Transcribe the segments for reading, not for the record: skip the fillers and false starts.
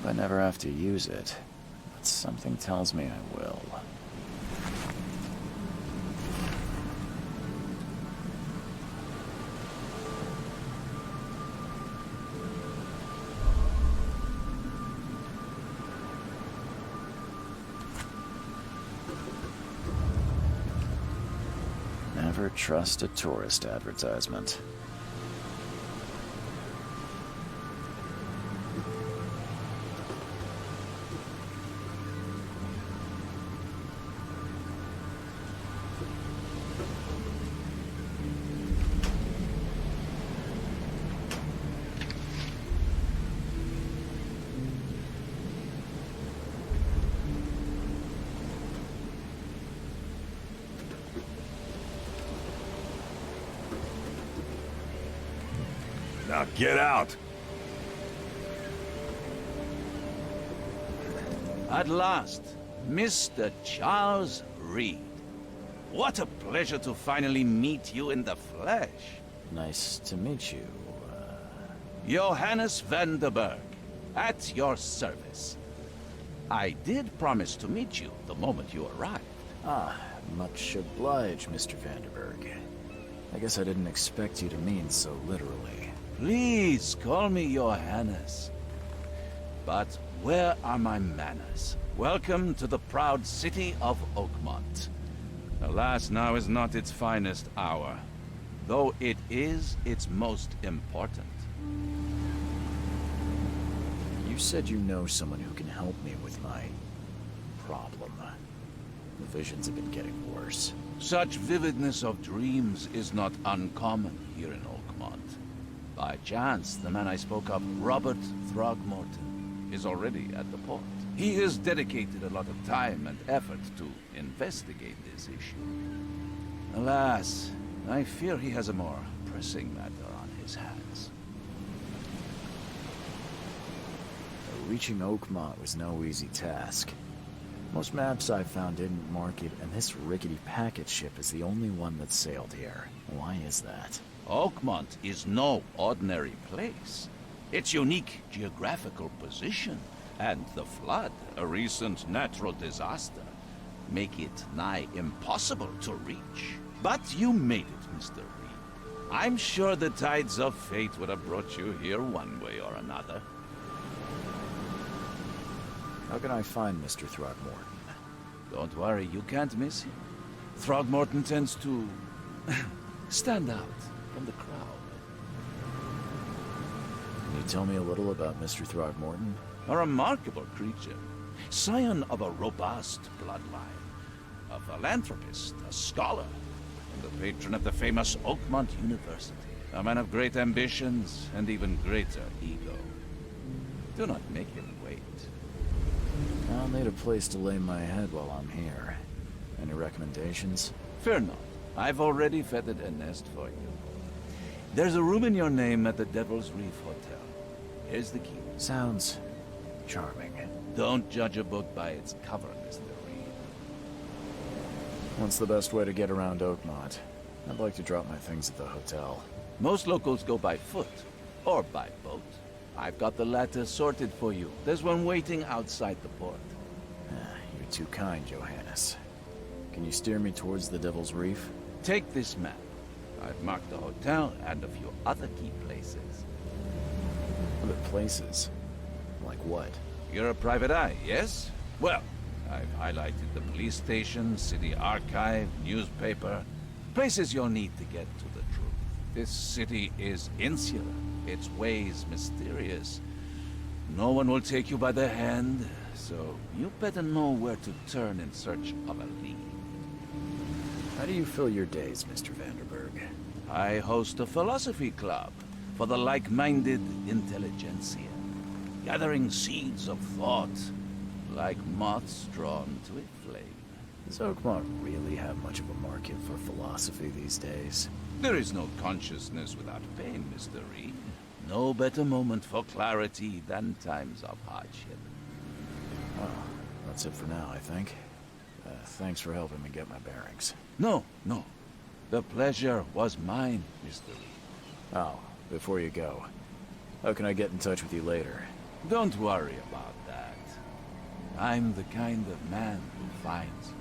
I never have to use it, but something tells me I will. Never trust a tourist advertisement. Now get out! At last, Mr. Charles Reed. What a pleasure to finally meet you in the flesh. Nice to meet you. Johannes van der Berg, at your service. I did promise to meet you the moment you arrived. Much obliged, Mr. Vanderberg. I guess I didn't expect you to mean so literally. Please call me Johannes. But where are my manners? Welcome to the proud city of Oakmont. Alas, now is not its finest hour, though it is its most important. You said you know someone who can help me with my problem. The visions have been getting worse. Such vividness of dreams is not uncommon here in Oakmont. By chance, the man I spoke of, Robert Throgmorton, is already at the port. He has dedicated a lot of time and effort to investigate this issue. Alas, I fear he has a more pressing matter on his hands. Reaching Oakmont was no easy task. Most maps I found didn't mark it, and this rickety packet ship is the only one that sailed here. Why is that? Oakmont is no ordinary place. Its unique geographical position and the flood, a recent natural disaster, make it nigh impossible to reach. But you made it, Mr. Reed. I'm sure the tides of fate would have brought you here one way or another. How can I find Mr. Throgmorton? Don't worry, you can't miss him. Throgmorton tends to stand out from the crowd. Can you tell me a little about Mr. Throgmorton? A remarkable creature, scion of a robust bloodline, a philanthropist, a scholar, and the patron of the famous Oakmont University. A man of great ambitions and even greater ego. Do not make him wait. I'll need a place to lay my head while I'm here. Any recommendations? Fear not. I've already feathered a nest for you. There's a room in your name at the Devil's Reef Hotel. Here's the key. Sounds charming. Don't judge a book by its cover, Mr. Reed. What's the best way to get around Oakmont? I'd like to drop my things at the hotel. Most locals go by foot, or by boat. I've got the latter sorted for you. There's one waiting outside the port. You're too kind, Johannes. Can you steer me towards the Devil's Reef? Take this map. I've marked the hotel and a few other key places. Other places? Like what? You're a private eye, yes? Well, I've highlighted the police station, city archive, newspaper. Places you'll need to get to the truth. This city is insular. Its ways mysterious. No one will take you by the hand, so you better know where to turn in search of a lead. How do you fill your days, Mr. Vanderberg? I host a philosophy club for the like-minded intelligentsia, gathering seeds of thought like moths drawn to a flame. Does Oakmont really have much of a market for philosophy these days? There is no consciousness without pain, Mr. Reed. No better moment for clarity than times of hardship. Oh, that's it for now, I think. Thanks for helping me get my bearings. No. The pleasure was mine, Mr. Reed. Oh, before you go, how can I get in touch with you later? Don't worry about that. I'm the kind of man who finds you.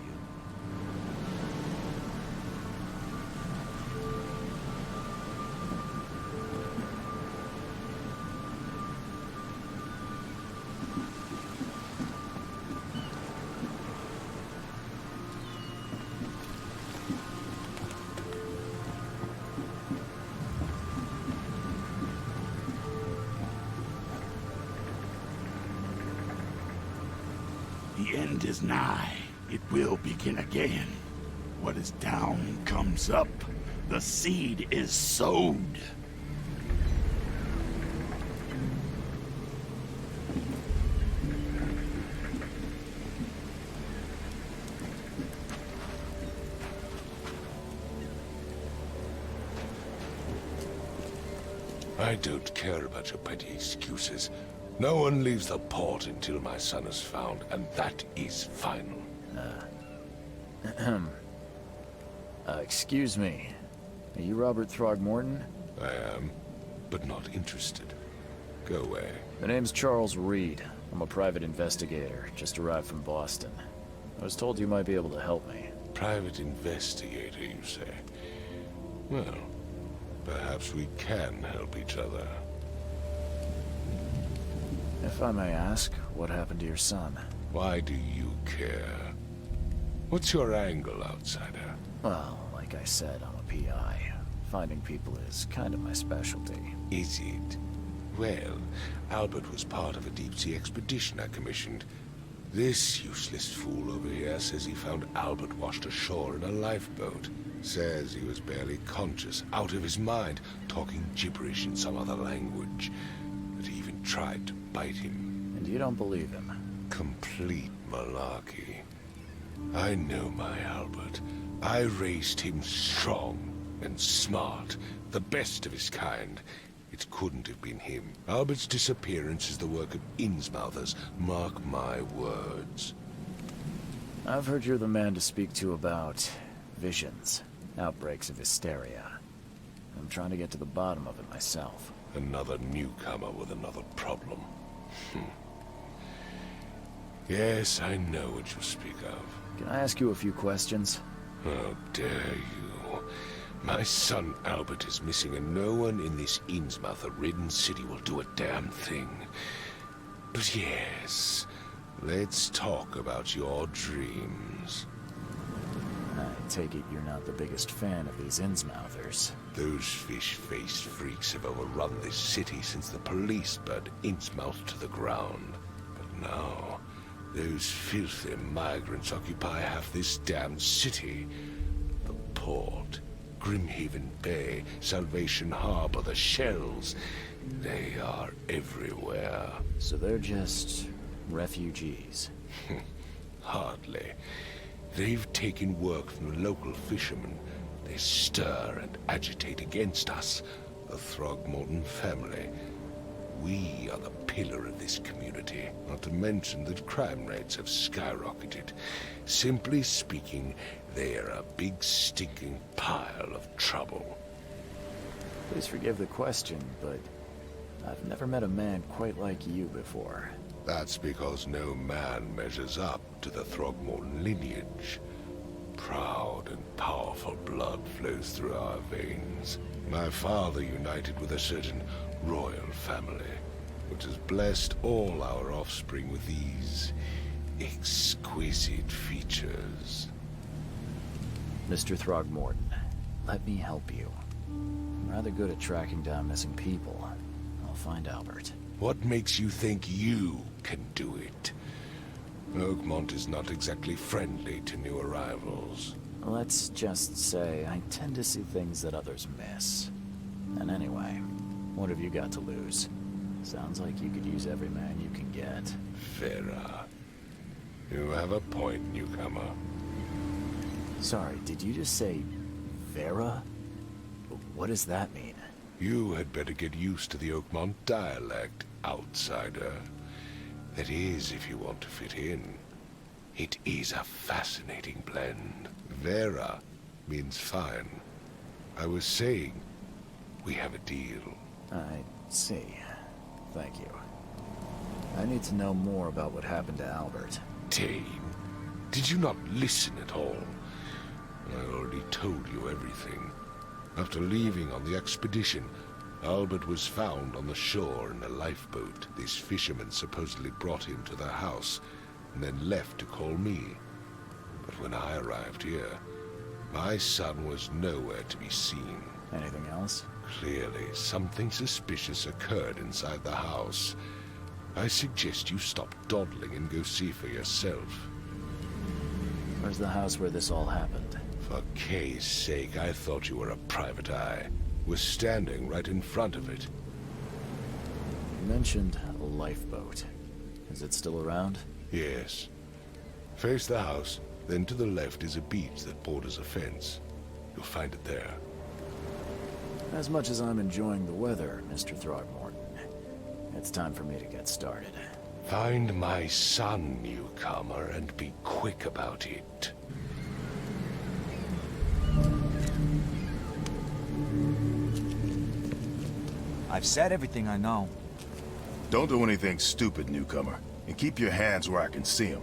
end is nigh. It will begin again. What is down comes up. The seed is sowed. I don't care about your petty excuses. No one leaves the port until my son is found, and that is final. Excuse me. Are you Robert Throgmorton? I am, but not interested. Go away. The name's Charles Reed. I'm a private investigator, just arrived from Boston. I was told you might be able to help me. Private investigator, you say? Well, perhaps we can help each other. If I may ask, what happened to your son? Why do you care? What's your angle, outsider? Well, like I said, I'm a PI. Finding people is kind of my specialty. Is it? Well, Albert was part of a deep-sea expedition I commissioned. This useless fool over here says he found Albert washed ashore in a lifeboat. Says he was barely conscious, out of his mind, talking gibberish in some other language. That he even tried to bite him. And you don't believe him? Complete malarkey. I know my Albert. I raised him strong and smart, the best of his kind. It couldn't have been him. Albert's disappearance is the work of Innsmouthers, mark my words. I've heard you're the man to speak to about visions, outbreaks of hysteria. I'm trying to get to the bottom of it myself. Another newcomer with another problem. Yes, I know what you speak of. Can I ask you a few questions? How dare you? My son Albert is missing, and no one in this Innsmouther-ridden city will do a damn thing. But yes, let's talk about your dreams. I take it you're not the biggest fan of these Innsmouthers. Those fish-faced freaks have overrun this city since the police burned Innsmouth to the ground. But now, those filthy migrants occupy half this damned city. The port, Grimhaven Bay, Salvation Harbor, the shells. They are everywhere. So they're just refugees? Hardly. They've taken work from the local fishermen. They stir and agitate against us, the Throgmorton family. We are the pillar of this community, not to mention that crime rates have skyrocketed. Simply speaking, they are a big stinking pile of trouble. Please forgive the question, but I've never met a man quite like you before. That's because no man measures up to the Throgmorton lineage. Proud and powerful blood flows through our veins. My father united with a certain royal family, which has blessed all our offspring with these exquisite features. Mr. Throgmorton, let me help you. I'm rather good at tracking down missing people. I'll find Albert. What makes you think you can do it? Oakmont is not exactly friendly to new arrivals. Let's just say I tend to see things that others miss. And anyway, what have you got to lose? Sounds like you could use every man you can get. Vera. You have a point, newcomer. Sorry, did you just say Vera? What does that mean? You had better get used to the Oakmont dialect, outsider. That is, if you want to fit in. It is a fascinating blend. Vera means fine. I was saying, we have a deal. I see. Thank you. I need to know more about what happened to Albert. Dane, did you not listen at all? I already told you everything. After leaving on the expedition, Albert was found on the shore in a lifeboat. This fisherman supposedly brought him to their house, and then left to call me. But when I arrived here, my son was nowhere to be seen. Anything else? Clearly, something suspicious occurred inside the house. I suggest you stop dawdling and go see for yourself. Where's the house where this all happened? For Kay's sake, I thought you were a private eye. We're standing right in front of it. You mentioned a lifeboat. Is it still around? Yes. Face the house, then to the left is a beach that borders a fence. You'll find it there. As much as I'm enjoying the weather, Mr. Throgmorton, it's time for me to get started. Find my son, newcomer, and be quick about it. I've said everything I know. Don't do anything stupid, newcomer, and keep your hands where I can see them.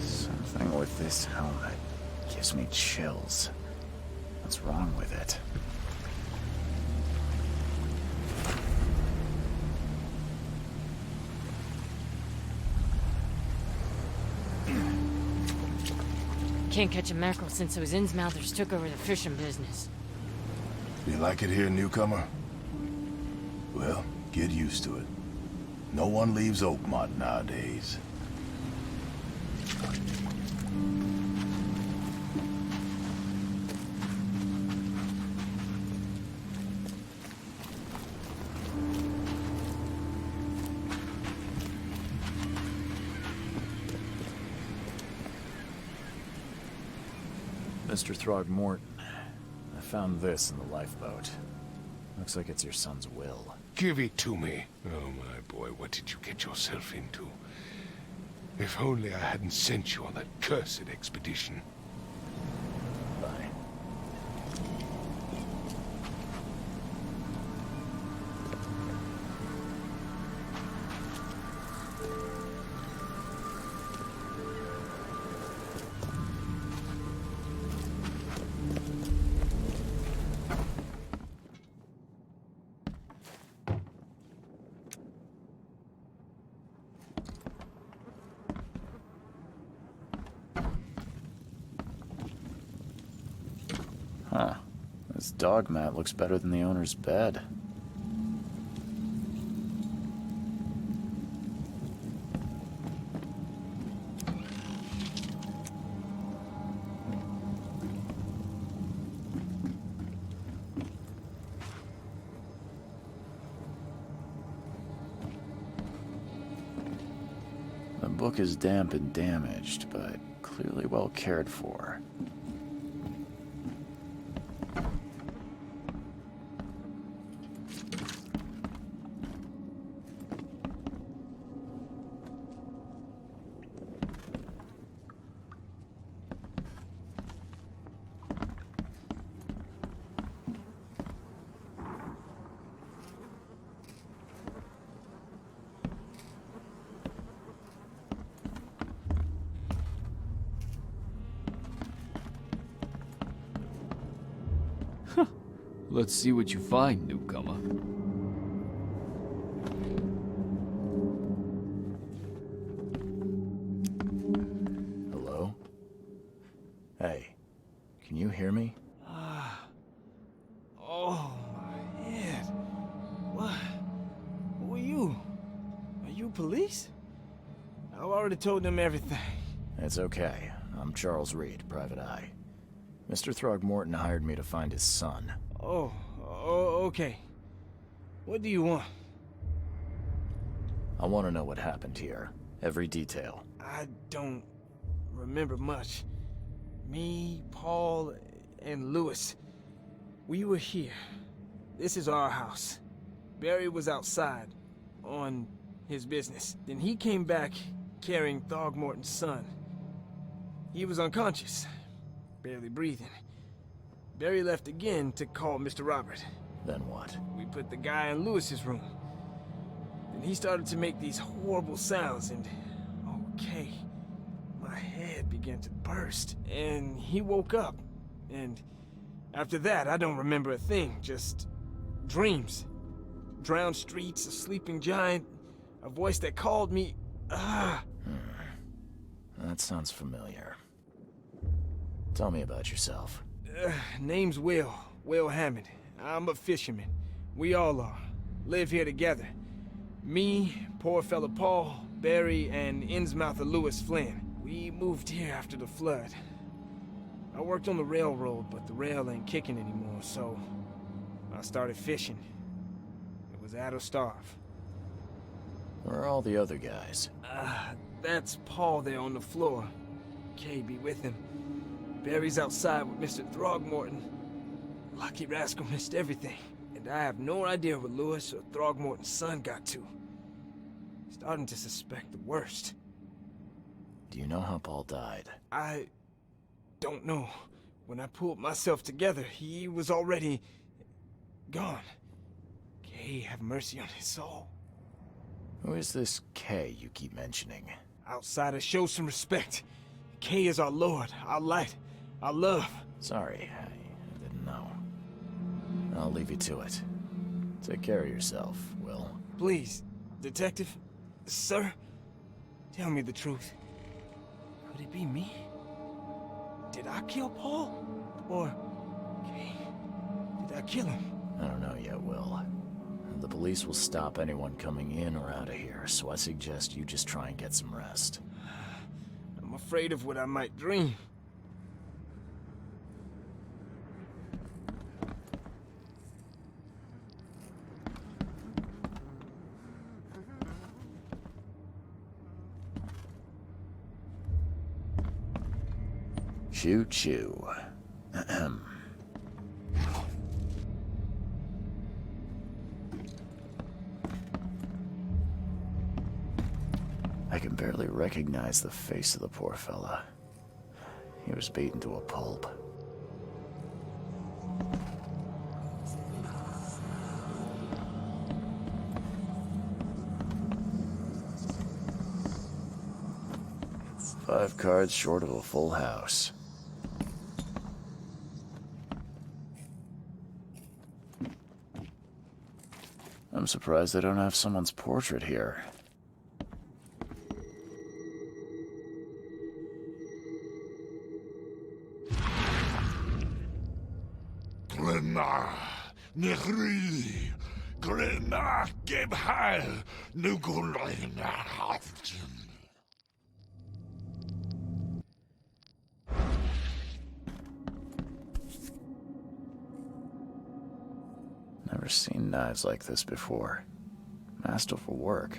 Something with this helmet gives me chills. What's wrong with it? Can't catch a mackerel since those Innsmouthers took over the fishing business. You like it here, newcomer? Well, get used to it. No one leaves Oakmont nowadays. Mr. Throgmorton, I found this in the lifeboat. Looks like it's your son's will. Give it to me. Oh, my boy, what did you get yourself into? If only I hadn't sent you on that cursed expedition. Bye. Huh. This dog mat looks better than the owner's bed. The book is damp and damaged, but clearly well cared for. Let's see what you find, newcomer. Hello? Hey, can you hear me? Oh, my head. What? Who are you? Are you police? I already told them everything. It's okay. I'm Charles Reed, Private Eye. Mr. Throgmorton hired me to find his son. Oh, okay. What do you want? I want to know what happened here. Every detail. I don't remember much. Me, Paul, and Lewis. We were here. This is our house. Barry was outside, on his business. Then he came back carrying Throgmorton's son. He was unconscious, barely breathing. Barry left again to call Mr. Robert. Then what? We put the guy in Lewis's room. Then he started to make these horrible sounds and... okay, my head. began to burst, and he woke up. And after that, I don't remember a thing, just dreams. Drowned streets, a sleeping giant, a voice that called me. That sounds familiar. Tell me about yourself. Name's Will Hammond. I'm a fisherman. We all are. Live here together. Me, poor fella Paul, Barry, and Innsmouther Lewis Flynn. We moved here after the flood. I worked on the railroad, but the rail ain't kicking anymore, so I started fishing. It was at or starve. Where are all the other guys? That's Paul there on the floor. Kay be with him. Barry's outside with Mr. Throgmorton. Lucky rascal missed everything, and I have no idea what Lewis or Throgmorton's son got to. Starting to suspect the worst. Do you know how Paul died? I don't know. When I pulled myself together, he was already gone. Kay have mercy on his soul. Who is this K you keep mentioning? Outsiders, show some respect. Kay is our lord, our light, our love. Sorry, I didn't know. I'll leave you to it. Take care of yourself, Will. Please, detective, sir, tell me the truth. Could it be me? Did I kill Paul? Or Kay? Did I kill him? I don't know yet, Will. The police will stop anyone coming in or out of here, so I suggest you just try and get some rest. I'm afraid of what I might dream. Choo-choo. Ahem. I can barely recognize the face of the poor fella. He was beaten to a pulp. Five cards short of a full house. I'm surprised they don't have someone's portrait here. Nechri, Grena, Gebheil, Nugulina Haften. Never seen knives like this before. Masterful work.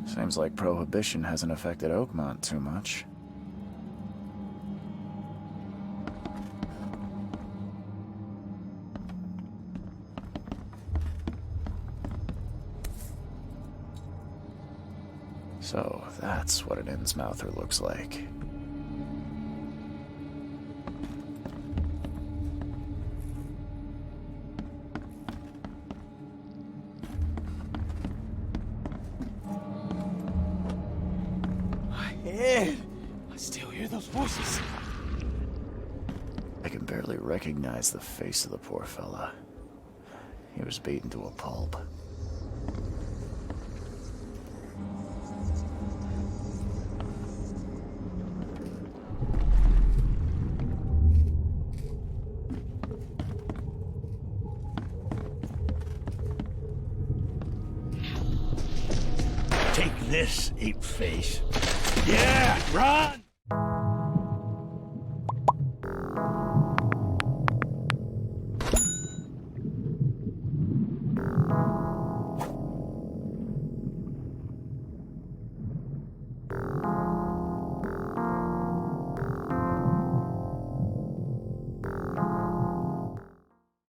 Seems like Prohibition hasn't affected Oakmont too much. So, that's what an Innsmouther looks like. My head! I still hear those voices. I can barely recognize the face of the poor fella. He was beaten to a pulp. Take this, ape-face. Yeah, run!